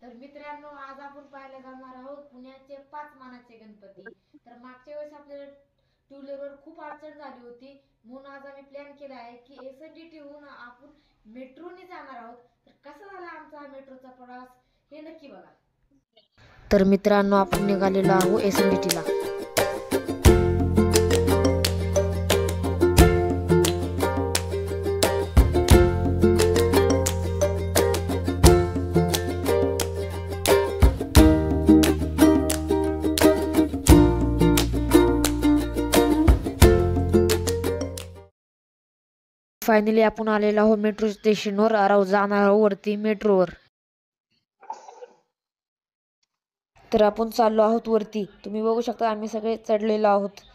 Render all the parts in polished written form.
तर मित्रांनो, आज आपण पाहायला जाणार आहोत पुण्याचे 5 मानाचे गणपती. तर मागच्या वेळेस आपल्याला टू व्हीलरवर खूप अडचण झाली होती, म्हणून आज आम्ही प्लॅन केला आहे की एसएनडीटी होऊन आपण मेट्रोने जाणार आहोत. तर कसा झाला आमचा हा मेट्रोचा प्रवास हे नक्की बघा. तर मित्रांनो, आपण निघालेलो आहोत एसएनडीटीला. फायनली आपण आलेलो आहोत मेट्रो स्टेशनवर. जाणार आहोत वरती मेट्रोवर. तर आपण चाललो आहोत वरती. तुम्ही बघू शकता आम्ही सगळे चढलेलो आहोत.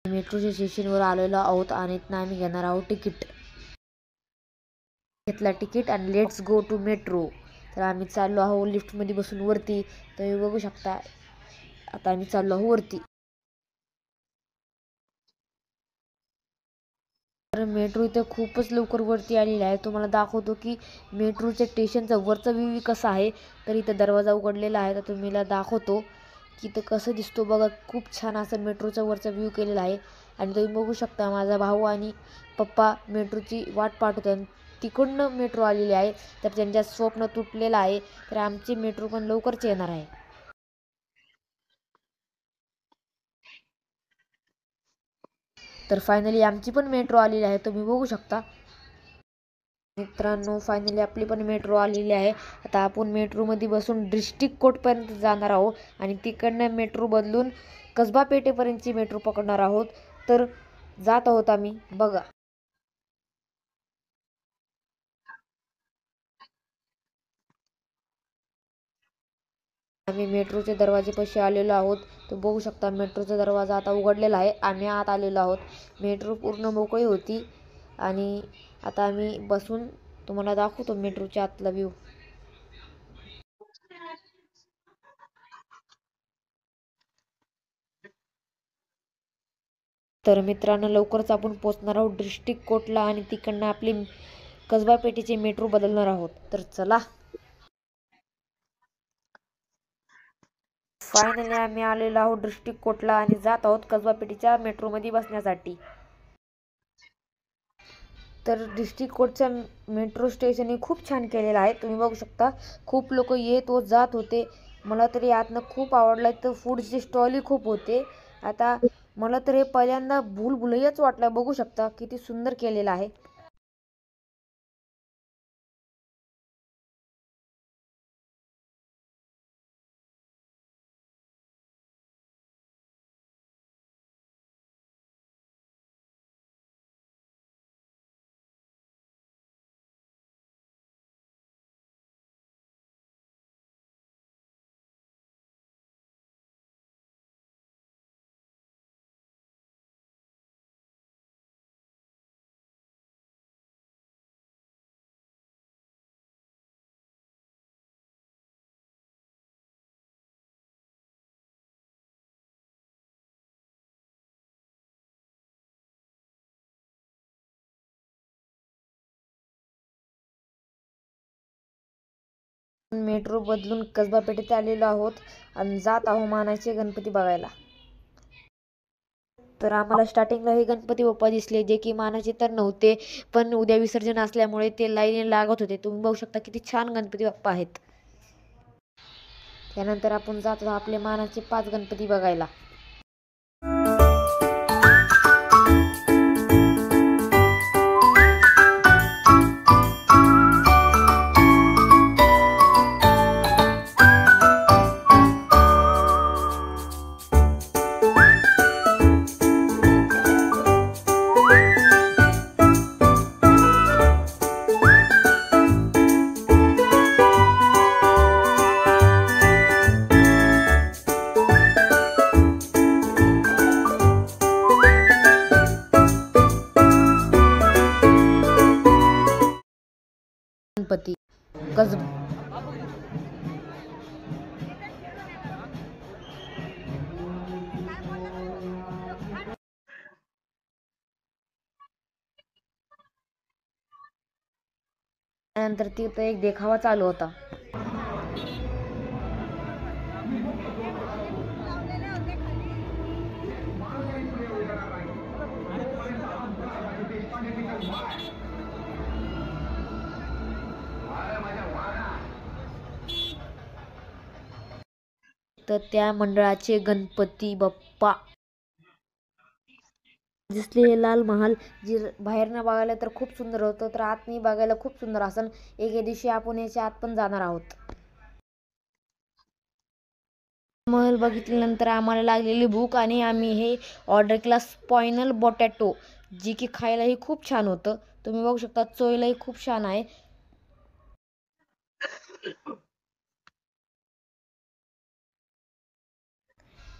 मेट्रोच्या स्टेशनवर आलेलो आहोत आणि इथनं आम्ही घेणार आहोत तिकीट. घेतला तिकीट आणि लेट्स गो टू मेट्रो. तर आम्ही चाललो आहोत लिफ्टमध्ये बसून वरती. तुम्ही बघू शकता आता आम्ही चाललो आहोत वरती. तर मेट्रो इथं खूपच लवकर वरती आलेली आहे. तुम्हाला दाखवतो की मेट्रोच्या स्टेशनचा वरचा व्ह्यू कसा आहे. तर इथं दरवाजा उघडलेला आहे. तर तुम्हाला दाखवतो की इथं कसं दिसतो बघा. खूप छान असं मेट्रोचा वरचा व्ह्यू केलेला आहे. आणि तुम्ही बघू शकता माझा भाऊ आणि पप्पा मेट्रोची वाट पाहत होते. तिकडनं मेट्रो आलेली आहे. तर त्यांच्या स्वप्न तुटलेलं आहे. तर आमची मेट्रो पण लवकरच येणार आहे. तर फायनली आमची पण मेट्रो आलेली आहे. तुम्ही बघू शकता मित्रांनो, फायनली आपली पण मेट्रो आलेली आहे. आता आपण मेट्रोमध्ये बसून डिस्ट्रिक्ट कोर्टपर्यंत जाणार आहोत आणि तिकडनं मेट्रो बदलून कसबा पेठेपर्यंतची मेट्रो पकडणार आहोत. तर जात आहोत आम्ही बघा. आम्ही मेट्रोच्या दरवाजेपाशी आलेलो आहोत. तर बघू शकता मेट्रोचा दरवाजा आता उघडलेला आहे. आम्ही आत आलेलो आहोत. मेट्रो पूर्ण मोकळी होती आणि आता आम्ही बसून तुम्हाला दाखवतो मेट्रोच्या आतला व्ह्यू. तर मित्रांनो, लवकरच आपण पोहोचणार आहोत डिस्ट्रिक्ट कोर्टला आणि तिकडनं आपली कसबा पेठेची मेट्रो बदलणार आहोत. तर चला. फायनली आम्ही आलेलो आहोत डिस्ट्रिक्ट कोर्टला आणि जात आहोत कसबा पेठेच्या मेट्रोमध्ये बसण्यासाठी. तर डिस्ट्रिक्ट कोर्टच्या मेट्रो स्टेशन हे खूप छान केलेलं आहे. तुम्ही बघू शकता खूप लोक येत व जात होते. मला तरी यातनं खूप आवडलं. तर फूडचे स्टॉलही खूप होते. आता मला तर हे पहिल्यांदा भूलभुलैयाच वाटलं. बघू शकता किती सुंदर केलेलं आहे. मेट्रो बदलून कसबा पेठेत आलेलो आहोत आणि जात आहोत मानाचे गणपती बघायला. तर आम्हाला स्टार्टिंगला हे गणपती बाप्पा दिसले जे की मानाचे तर नव्हते, पण उद्या विसर्जन असल्यामुळे ते लाईन लागत होते. तुम्ही बघू शकता किती छान गणपती बाप्पा आहेत. त्यानंतर आपण जात आहोत आपले मानाचे 5 गणपती बघायला. कसब. त्यानंतर तिथं एक देखावा चालू होता. तर त्या मंडळाचे गणपती बाप्पा दिसले हे लाल महाल, जे बाहेरनं बघायला तर खूप सुंदर होतं, तर आतनी बघायला खूप सुंदर असन. एके दिवशी आपण याच्या आत पण जाणार आहोत. महल बघितल्यानंतर आम्हाला लागलेली भूक आणि आम्ही हे ऑर्डर केला स्पायनल बटाटो, जे की खायलाही खूप छान होतं. तुम्ही बघू शकता चोयलाही खूप छान आहे.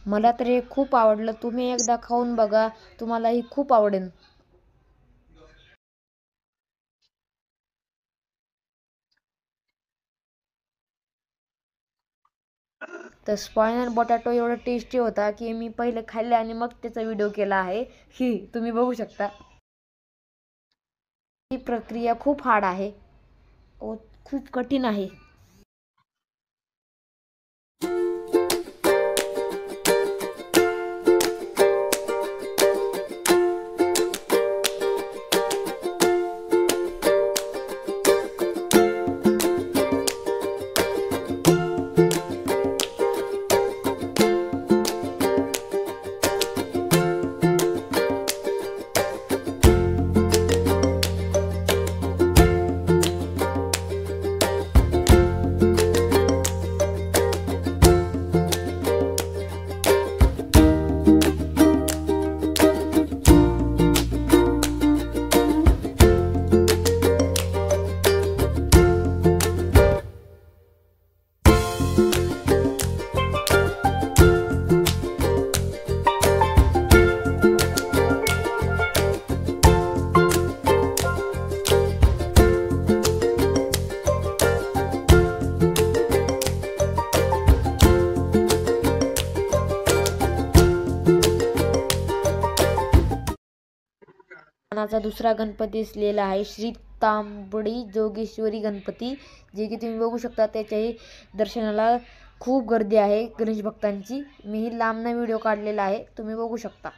मला तर हे खूप आवडलं. तुम्ही एकदा खाऊन बघा, तुम्हालाही खूप आवडेल. तर स्पायनल बटाटो एवढा टेस्टी होता की मी पहिले खाल्ले आणि मग त्याचा व्हिडिओ केला आहे. ही तुम्ही बघू शकता. ही प्रक्रिया खूप हार्ड आहे व खूप कठीण आहे. दुसरा गणपती असलेला आहे श्री तांबडी जोगेश्वरी गणपती, जे की तुम्ही बघू शकता. त्याच्याही दर्शनाला खूप गर्दी आहे गणेश भक्तांची. मीही लांबनं व्हिडिओ काढलेला आहे, तुम्ही बघू शकता.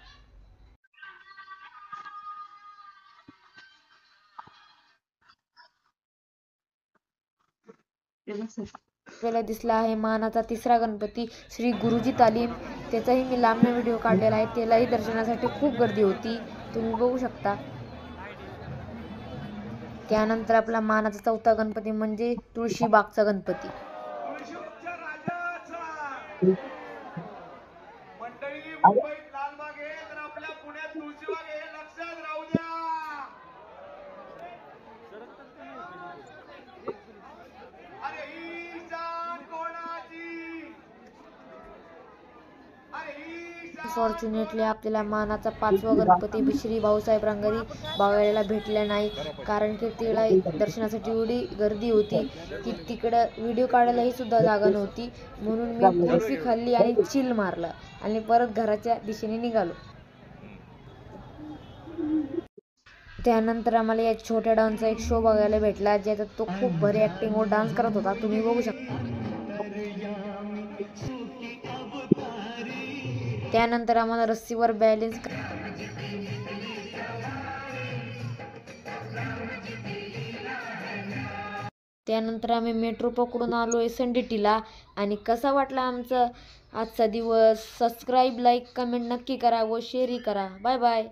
आपल्याला दिसला आहे मानाचा तिसरा गणपती श्री गुरुजी तालीम. त्याचाही मी लांबनं व्हिडिओ काढलेला आहे. त्यालाही दर्शनासाठी खूप गर्दी होती, तुम्ही बघू शकता. त्यानंतर आपला मानाचा चौथा गणपती म्हणजे तुळशीबागचा गणपती. फॉर्च्युनेटली आपल्याला मानाचा पाचवा गणपती श्री भाऊसाहेब रांगरी बघायला भेटला नाही, कारण की तिला दर्शनासाठी एवढी गर्दी होती की तिकडं व्हिडिओ काढायलाही सुद्धा जागा नव्हती. म्हणून मी कुल्फी खाल्ली आणि चिल मारला आणि परत घराच्या दिशेने निघालो. त्यानंतर आम्हाला एक छोट्या डान्सचा एक शो बघायला भेटला, ज्याच्यात तो खूप भारी ॲक्टिंग व डान्स करत होता, तुम्ही बघू शकता. त्यानंतर आम्हाला रस्सीवर बॅलेन्स त्यानंतर आम्ही मेट्रो पकडून आलो SNDTला. आणि कसा वाटला आमचा आजचा दिवस? सबस्क्राईब, लाईक, कमेंट नक्की करा व शेअरही करा. Bye bye.